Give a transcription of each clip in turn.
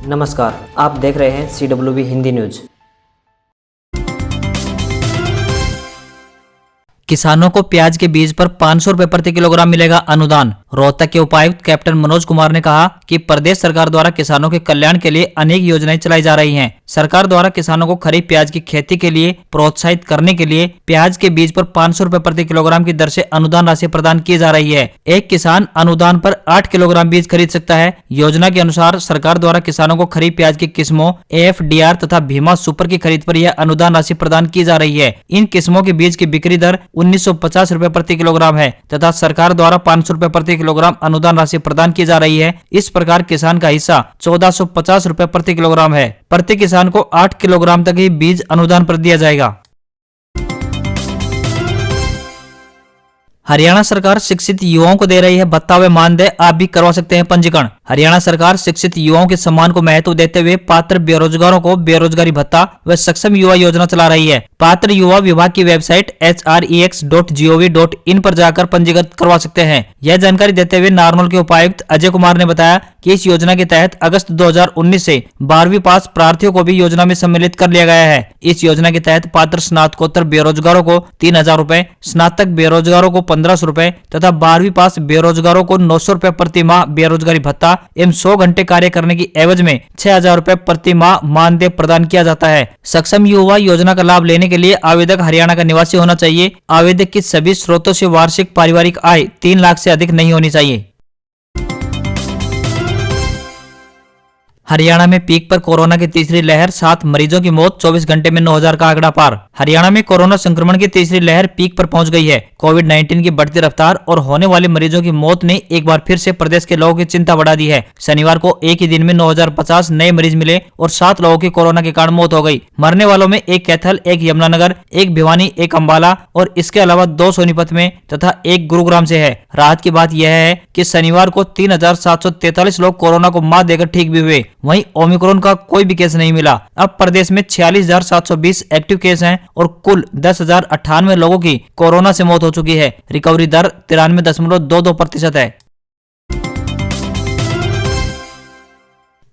नमस्कार, आप देख रहे हैं CWB हिंदी न्यूज। किसानों को प्याज के बीज पर 500 रुपए प्रति किलोग्राम मिलेगा अनुदान। रोहतक के उपायुक्त कैप्टन मनोज कुमार ने कहा कि प्रदेश सरकार द्वारा किसानों के कल्याण के लिए अनेक योजनाएं चलाई जा रही हैं। सरकार द्वारा किसानों को खरीफ प्याज की खेती के लिए प्रोत्साहित करने के लिए प्याज के बीज पर 500 रुपए प्रति किलोग्राम की दर से अनुदान राशि प्रदान की जा रही है। एक किसान अनुदान पर 8 किलोग्राम बीज खरीद सकता है। योजना के अनुसार सरकार द्वारा किसानों को खरीफ प्याज की किस्मों AFDR तथा भीमा सुपर की खरीद पर यह अनुदान राशि प्रदान की जा रही है। इन किस्मों के बीज की बिक्री दर 1950 रुपए प्रति किलोग्राम है तथा सरकार द्वारा 500 रुपए प्रति किलोग्राम अनुदान राशि प्रदान की जा रही है। इस प्रकार किसान का हिस्सा 1450 रुपए प्रति किलोग्राम है। प्रति किसान को 8 किलोग्राम तक ही बीज अनुदान पर दिया जाएगा। हरियाणा सरकार शिक्षित युवाओं को दे रही है भत्ता व मानदेय, आप भी करवा सकते हैं पंजीकरण। हरियाणा सरकार शिक्षित युवाओं के सम्मान को महत्व देते हुए पात्र बेरोजगारों को बेरोजगारी भत्ता व सक्षम युवा योजना चला रही है। पात्र युवा विभाग की वेबसाइट hrex.gov.in पर जाकर पंजीकृत करवा सकते हैं। यह जानकारी देते हुए नारनौल के उपायुक्त अजय कुमार ने बताया कि इस योजना के तहत अगस्त 2019 से 12वीं पास प्रार्थियों को भी योजना में सम्मिलित कर लिया गया है। इस योजना के तहत पात्र स्नातकोत्तर बेरोजगारों को 3000 रुपए, स्नातक बेरोजगारों को 1500 रुपए तथा 12वीं पास बेरोजगारों को 900 रुपए प्रति माह बेरोजगारी भत्ता एवं 100 घंटे कार्य करने की एवज में 6000 रुपए प्रति माह मानदेय प्रदान किया जाता है। सक्षम युवा योजना का लाभ लेने के लिए आवेदक हरियाणा का निवासी होना चाहिए। आवेदक की सभी स्रोतों से वार्षिक पारिवारिक आय 3 लाख से अधिक नहीं होनी चाहिए। हरियाणा में पीक पर कोरोना की तीसरी लहर, 7 मरीजों की मौत, 24 घंटे में 9000 का आंकड़ा पार। हरियाणा में कोरोना संक्रमण की तीसरी लहर पीक पर पहुंच गई है। कोविड-19 की बढ़ती रफ्तार और होने वाले मरीजों की मौत ने एक बार फिर से प्रदेश के लोगों की चिंता बढ़ा दी है। शनिवार को एक ही दिन में 9050 नए मरीज मिले और 7 लोगों की कोरोना के कारण मौत हो गई। मरने वालों में एक कैथल, एक यमुनानगर, एक भिवानी, एक अंबाला और इसके अलावा 2 सोनीपत में तथा एक गुरुग्राम से है। राहत की बात यह है कि शनिवार को 3743 लोग कोरोना को मात देकर ठीक भी हुए। वहीं ओमिक्रॉन का कोई भी केस नहीं मिला। अब प्रदेश में 46,720 एक्टिव केस हैं और कुल 10,098 लोगों की कोरोना से मौत हो चुकी है। रिकवरी दर 93.22% है।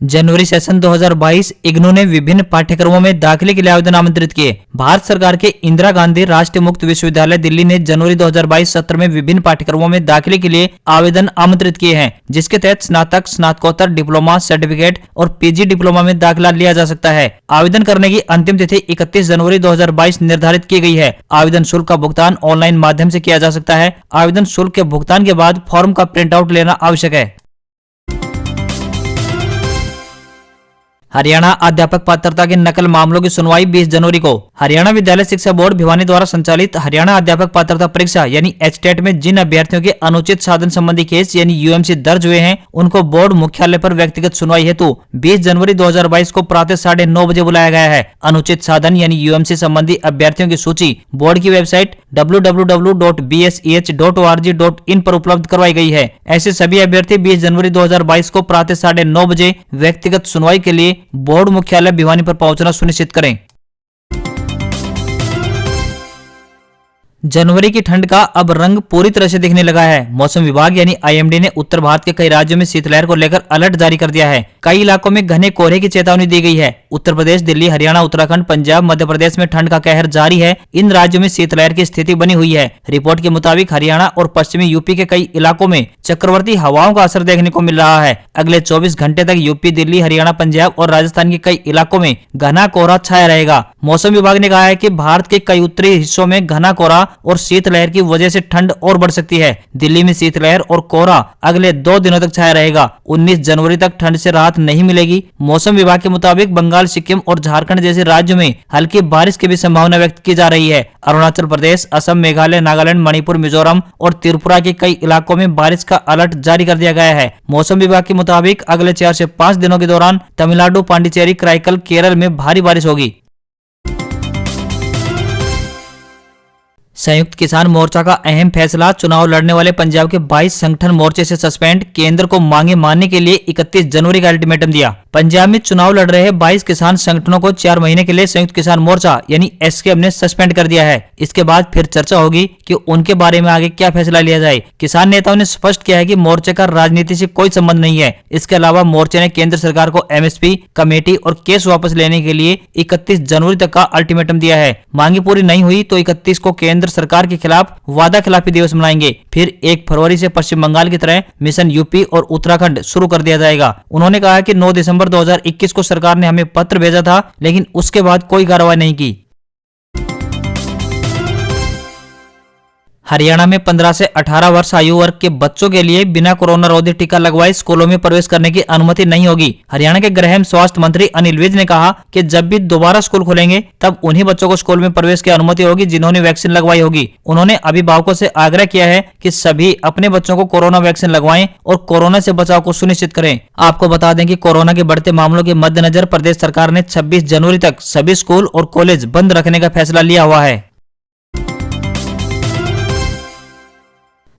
जनवरी सेशन 2022 इग्नू ने विभिन्न पाठ्यक्रमों में दाखिले के लिए आवेदन आमंत्रित किए। भारत सरकार के इंदिरा गांधी राष्ट्रीय मुक्त विश्वविद्यालय दिल्ली ने जनवरी 2022 सत्र में विभिन्न पाठ्यक्रमों में दाखिले के लिए आवेदन आमंत्रित किए हैं, जिसके तहत स्नातक, स्नातकोत्तर, डिप्लोमा, सर्टिफिकेट और PG डिप्लोमा में दाखिला लिया जा सकता है। आवेदन करने की अंतिम तिथि 31 जनवरी 2022 निर्धारित की गई है। आवेदन शुल्क का भुगतान ऑनलाइन माध्यम से किया जा सकता है। आवेदन शुल्क के भुगतान के बाद फॉर्म का प्रिंट आउट लेना आवश्यक है। हरियाणा अध्यापक पात्रता के नकल मामलों की सुनवाई 20 जनवरी को। हरियाणा विद्यालय शिक्षा बोर्ड भिवानी द्वारा संचालित हरियाणा अध्यापक पात्रता परीक्षा यानी HTET में जिन अभ्यर्थियों के अनुचित साधन संबंधी केस यानी UMC दर्ज हुए हैं, उनको बोर्ड मुख्यालय पर व्यक्तिगत सुनवाई हेतु 20 जनवरी 2022 को प्रातः 9:30 बजे बुलाया गया है। अनुचित साधन यानी UMC संबंधी अभ्यर्थियों की सूची बोर्ड की वेबसाइट www.bseh.org.in पर उपलब्ध करवाई गई है। ऐसे सभी अभ्यर्थी 20 जनवरी 2022 को प्रातः 9:30 बजे व्यक्तिगत सुनवाई के लिए बोर्ड मुख्यालय भिवानी पर पहुंचना सुनिश्चित करें। जनवरी की ठंड का अब रंग पूरी तरह से दिखने लगा है। मौसम विभाग यानी IMD ने उत्तर भारत के कई राज्यों में शीतलहर को लेकर अलर्ट जारी कर दिया है। कई इलाकों में घने कोहरे की चेतावनी दी गई है। उत्तर प्रदेश, दिल्ली, हरियाणा, उत्तराखंड, पंजाब, मध्य प्रदेश में ठंड का कहर जारी है। इन राज्यों में शीतलहर की स्थिति बनी हुई है। रिपोर्ट के मुताबिक हरियाणा और पश्चिमी UP के कई इलाकों में चक्रवर्ती हवाओं का असर देखने को मिल रहा है। अगले 24 घंटे तक UP, दिल्ली, हरियाणा, पंजाब और राजस्थान के कई इलाकों में घना कोहरा छाया रहेगा। मौसम विभाग ने कहा है कि भारत के कई उत्तरी हिस्सों में घना कोहरा और शीतलहर की वजह से ठंड और बढ़ सकती है। दिल्ली में शीतलहर और कोहरा अगले 2 दिनों तक छाया रहेगा। 19 जनवरी तक ठंड से राहत नहीं मिलेगी। मौसम विभाग के मुताबिक बंगाल, सिक्किम और झारखंड जैसे राज्यों में हल्की बारिश की भी संभावना व्यक्त की जा रही है। अरुणाचल प्रदेश, असम, मेघालय, नागालैंड, मणिपुर, मिजोरम और त्रिपुरा के कई इलाकों में बारिश का अलर्ट जारी कर दिया गया है। मौसम विभाग के मुताबिक अगले 4 से 5 दिनों के दौरान तमिलनाडु, पांडिचेरी, कराईकल, केरल में भारी बारिश होगी। संयुक्त किसान मोर्चा का अहम फैसला, चुनाव लड़ने वाले पंजाब के 22 संगठन मोर्चे से सस्पेंड। केंद्र को मांगे मानने के लिए 31 जनवरी का अल्टीमेटम दिया। पंजाब में चुनाव लड़ रहे 22 किसान संगठनों को 4 महीने के लिए संयुक्त किसान मोर्चा यानी एसकेएम ने सस्पेंड कर दिया है। इसके बाद फिर चर्चा होगी कि उनके बारे में आगे क्या फैसला लिया जाए। किसान नेताओं ने स्पष्ट किया है कि मोर्चे का राजनीति से कोई संबंध नहीं है। इसके अलावा मोर्चे ने केंद्र सरकार को एमएसपी कमेटी और केस वापस लेने के लिए 31 जनवरी तक का अल्टीमेटम दिया है। मांगी पूरी नहीं हुई तो 31 को केंद्र सरकार के खिलाफ वादा खिलाफी दिवस मनाएंगे। फिर 1 फरवरी से पश्चिम बंगाल की तरह मिशन यूपी और उत्तराखंड शुरू कर दिया जाएगा। उन्होंने कहा कि 9 दिसंबर 2021 को सरकार ने हमें पत्र भेजा था, लेकिन उसके बाद कोई कार्रवाई नहीं की। हरियाणा में 15 से 18 वर्ष आयु वर्ग के बच्चों के लिए बिना कोरोना रोधी टीका लगवाए स्कूलों में प्रवेश करने की अनुमति नहीं होगी। हरियाणा के गृह एवं स्वास्थ्य मंत्री अनिल विज ने कहा कि जब भी दोबारा स्कूल खुलेंगे तब उन्हीं बच्चों को स्कूल में प्रवेश की अनुमति होगी जिन्होंने वैक्सीन लगवाई होगी। उन्होंने अभिभावकों से आग्रह किया है कि सभी अपने बच्चों को कोरोना वैक्सीन लगवाएं और कोरोना से बचाव को सुनिश्चित करें। आपको बता दें कि कोरोना के बढ़ते मामलों के मद्देनजर प्रदेश सरकार ने 26 जनवरी तक सभी स्कूल और कॉलेज बंद रखने का फैसला लिया हुआ है।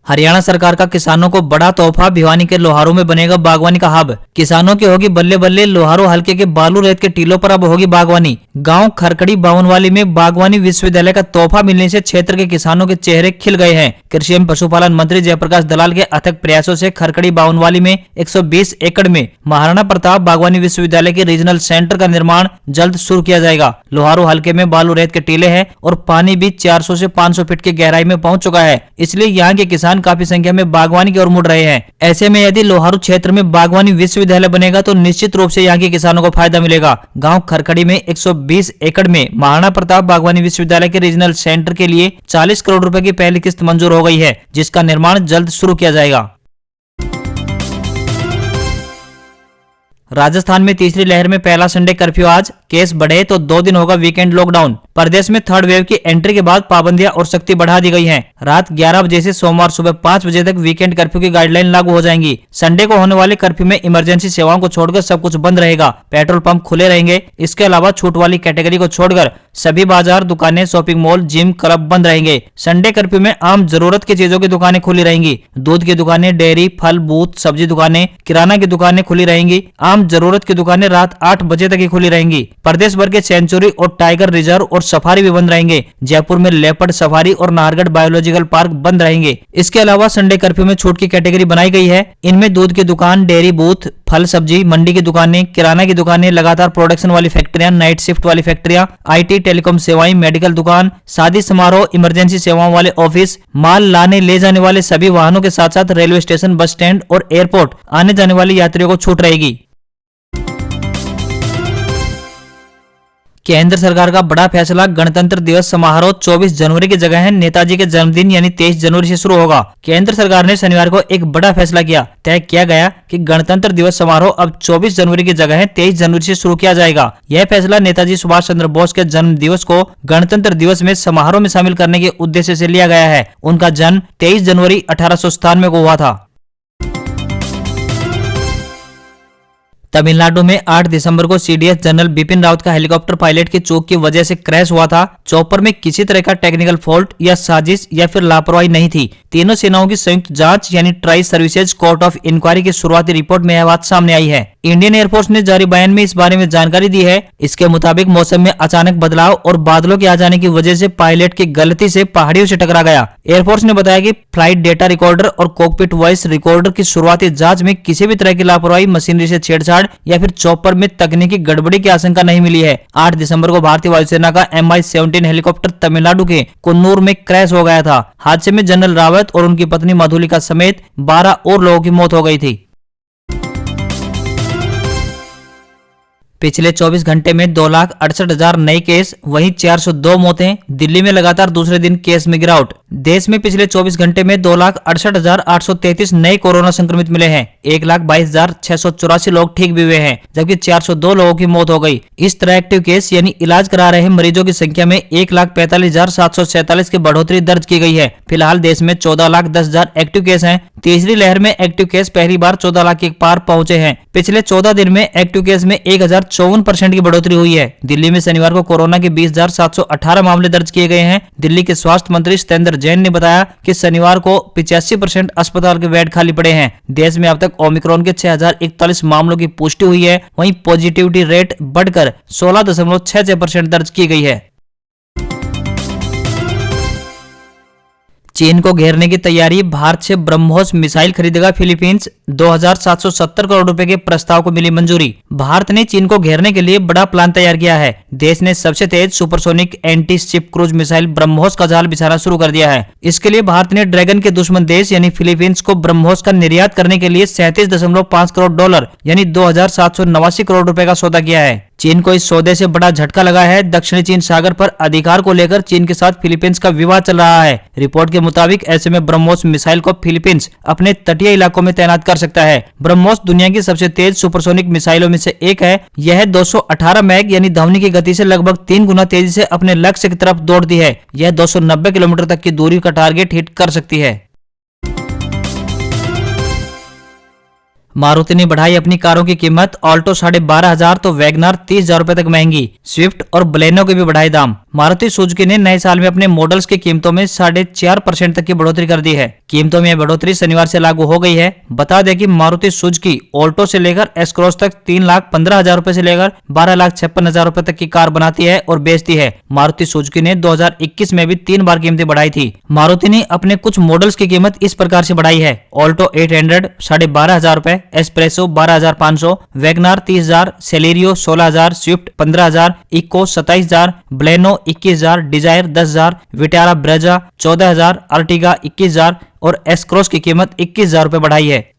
हरियाणा सरकार का किसानों को बड़ा तोहफा, भिवानी के लोहारू में बनेगा बागवानी का हब। किसानों की होगी बल्ले बल्ले, लोहारू हल्के के बालू रेत के टीलों पर अब होगी बागवानी। गांव खरकड़ी बावनवाली में बागवानी विश्वविद्यालय का तोहफा मिलने से क्षेत्र के किसानों के चेहरे खिल गए हैं। कृषि एवं पशुपालन मंत्री जयप्रकाश दलाल के अथक प्रयासों से खरकड़ी बावनवाली में 120 एकड़ में महाराणा प्रताप बागवानी विश्वविद्यालय के रीजनल सेंटर का निर्माण जल्द शुरू किया जाएगा। लोहारू हल्के में बालू रेत के टीले हैं और पानी भी 400 से 500 फीट की गहराई में पहुंच चुका है, इसलिए यहाँ के किसान काफी संख्या में बागवानी की ओर मुड़ रहे हैं। ऐसे में यदि लोहारू क्षेत्र में बागवानी विश्वविद्यालय बनेगा तो निश्चित रूप से यहाँ के किसानों को फायदा मिलेगा। गांव खरखड़ी में 120 एकड़ में महाराणा प्रताप बागवानी विश्वविद्यालय के रीजनल सेंटर के लिए 40 करोड़ रुपए की पहली किस्त मंजूर हो गई है, जिसका निर्माण जल्द शुरू किया जाएगा। राजस्थान में तीसरी लहर में पहला संडे कर्फ्यू आज, केस बढ़े तो 2 दिन होगा वीकेंड लॉकडाउन। प्रदेश में थर्ड वेव की एंट्री के बाद पाबंदियां और सख्ती बढ़ा दी गई हैं। रात 11 बजे से सोमवार सुबह 5 बजे तक वीकेंड कर्फ्यू की गाइडलाइन लागू हो जाएंगी। संडे को होने वाले कर्फ्यू में इमरजेंसी सेवाओं को छोड़कर सब कुछ बंद रहेगा। पेट्रोल पंप खुले रहेंगे। इसके अलावा छूट वाली कैटेगरी को छोड़कर सभी बाजार, दुकानें, शॉपिंग मॉल, जिम, क्लब बंद रहेंगे। संडे कर्फ्यू में आम जरूरत की चीजों की दुकानें खुली रहेंगी। दूध की दुकानें, डेयरी, फल, बूथ, सब्जी दुकानें, किराना की दुकानें खुली रहेंगी। आम जरूरत की दुकानें रात 8 बजे तक ही खुली रहेंगी। प्रदेश भर के सेंचुरी और टाइगर रिजर्व और सफारी भी बंद रहेंगे। जयपुर में लेपर्ड सफारी और नाहरगढ़ बायोलॉजिकल पार्क बंद रहेंगे। इसके अलावा संडे कर्फ्यू में छूट की कैटेगरी बनाई गई है। इनमें दूध की दुकान, डेयरी, बूथ, फल सब्जी मंडी की दुकानें, किराना की दुकानें, लगातार प्रोडक्शन वाली फैक्ट्रियां, नाइट शिफ्ट वाली फैक्ट्रियां, आईटी, टेलीकॉम सेवाएं, मेडिकल दुकान, शादी समारोह, इमरजेंसी सेवाओं वाले ऑफिस, माल लाने ले जाने वाले सभी वाहनों के साथ साथ रेलवे स्टेशन, बस स्टैंड और एयरपोर्ट आने जाने वाले यात्रियों को छूट रहेगी। केंद्र सरकार का बड़ा फैसला, गणतंत्र दिवस समारोह 24 जनवरी की जगह है नेताजी के जन्मदिन यानी 23 जनवरी से शुरू होगा। केंद्र सरकार ने शनिवार को एक बड़ा फैसला किया। तय किया गया कि गणतंत्र दिवस समारोह अब 24 जनवरी की जगह 23 जनवरी से शुरू किया जाएगा। यह फैसला नेताजी सुभाष चंद्र बोस के जन्म दिवस को गणतंत्र दिवस में समारोह में शामिल करने के उद्देश्य से लिया गया है। उनका जन्म 23 जनवरी 1897 को हुआ था। तमिलनाडु में 8 दिसंबर को सीडीएस जनरल बिपिन रावत का हेलीकॉप्टर पायलट की चूक की वजह से क्रैश हुआ था। चॉपर में किसी तरह का टेक्निकल फॉल्ट या साजिश या फिर लापरवाही नहीं थी। तीनों सेनाओं की संयुक्त जांच यानी tri services court of inquiry की शुरुआती रिपोर्ट में यह बात सामने आई है। इंडियन एयरफोर्स ने जारी बयान में इस बारे में जानकारी दी है। इसके मुताबिक मौसम में अचानक बदलाव और बादलों के आ जाने की वजह से पायलट की गलती से पहाड़ियों से टकरा गया। एयरफोर्स ने बताया कि फ्लाइट डेटा रिकॉर्डर और कॉकपिट वॉइस रिकॉर्डर की शुरुआती जांच में किसी भी तरह की लापरवाही, मशीनरी से छेड़छाड़ या फिर चॉपर में तकनीकी गड़बड़ी की आशंका नहीं मिली है। 8 दिसंबर को भारतीय वायुसेना का MI-17 हेलीकॉप्टर तमिलनाडु के कुन्नूर में क्रैश हो गया था। हादसे में जनरल रावत और उनकी पत्नी मधुलिका समेत 12 और लोगों की मौत हो गई थी। पिछले 24 घंटे में 2,68,000 नए केस, वहीं 402 मौतें। दिल्ली में लगातार दूसरे दिन केस में गिरावट। देश में पिछले 24 घंटे में 2,68,833 नए कोरोना संक्रमित मिले हैं। 1,22,684 लोग ठीक भी हुए हैं, जबकि 402 लोगों की मौत हो गई। इस तरह एक्टिव केस यानी इलाज करा रहे मरीजों की संख्या में 1,45,747 की बढ़ोतरी दर्ज की गई है। फिलहाल देश में 14,10,000 एक्टिव केस हैं। तीसरी लहर में एक्टिव केस पहली बार 14 लाख के पार पहुंचे हैं। पिछले 14 दिन में एक्टिव केस में 1,000 54% की बढ़ोतरी हुई है। दिल्ली में शनिवार को कोरोना के 20,718 मामले दर्ज किए गए हैं। दिल्ली के स्वास्थ्य मंत्री सत्येंद्र जैन ने बताया कि शनिवार को 85% अस्पताल के बेड खाली पड़े हैं। देश में अब तक ओमिक्रॉन के 6041 मामलों की पुष्टि हुई है। वहीं पॉजिटिविटी रेट बढ़कर 16.66% दर्ज की गई है। चीन को घेरने की तैयारी, भारत से ब्रह्मोस मिसाइल खरीदेगा फिलीपींस। 2,770 करोड़ रुपए के प्रस्ताव को मिली मंजूरी। भारत ने चीन को घेरने के लिए बड़ा प्लान तैयार किया है। देश ने सबसे तेज supersonic anti ship cruise missile BrahMos का जाल बिछाना शुरू कर दिया है। इसके लिए भारत ने ड्रैगन के दुश्मन देश यानी फिलीपींस को ब्रह्मोस का निर्यात करने के लिए 37.5 करोड़ डॉलर यानी 2,789 करोड़ रुपए का सौदा किया है। चीन को इस सौदे से बड़ा झटका लगा है। दक्षिणी चीन सागर पर अधिकार को लेकर चीन के साथ फिलीपींस का विवाद चल रहा है। रिपोर्ट के मुताबिक ऐसे में ब्रह्मोस मिसाइल को फिलीपींस अपने तटीय इलाकों में तैनात कर सकता है। ब्रह्मोस दुनिया की सबसे तेज सुपरसोनिक मिसाइलों में से एक है। यह 218 मैग यानी ध्वनि की गति से लगभग 3 गुना तेजी से अपने लक्ष्य की तरफ दौड़ती है। यह 290 किलोमीटर तक की दूरी का टारगेट हिट कर सकती है। मारुति ने बढ़ाई अपनी कारों की कीमत। ऑल्टो 12,500 तो वैगनार 30,000 रुपए तक महंगी। स्विफ्ट और बलेनो के भी बढ़ाए दाम। मारुति सुजुकी ने नए साल में अपने मॉडल्स की कीमतों में 4.5% तक की बढ़ोतरी कर दी है। कीमतों में यह बढ़ोतरी शनिवार से लागू हो गई है। बता दें कि मारुति सुजुकी ऑल्टो से लेकर एस क्रॉस तक 3,15,000 रुपए से लेकर 12,56,000 रुपए तक की कार बनाती है और बेचती है। मारुति सुजुकी ने 2021 में भी 3 बार कीमतें बढ़ाई थी। मारुति ने अपने कुछ मॉडल्स की कीमत इस प्रकार से बढ़ाई है। ऑल्टो 800 12,500 रुपए, Espresso 12,500, WagonR 30,000, Celerio 16,000, Swift 15,000, Eeco 27,000, Baleno 21,000, Dzire 10,000, Vitara Brezza 14,000, Ertiga 21,000 और एस क्रॉस की कीमत 21,000 रुपए बढ़ाई है।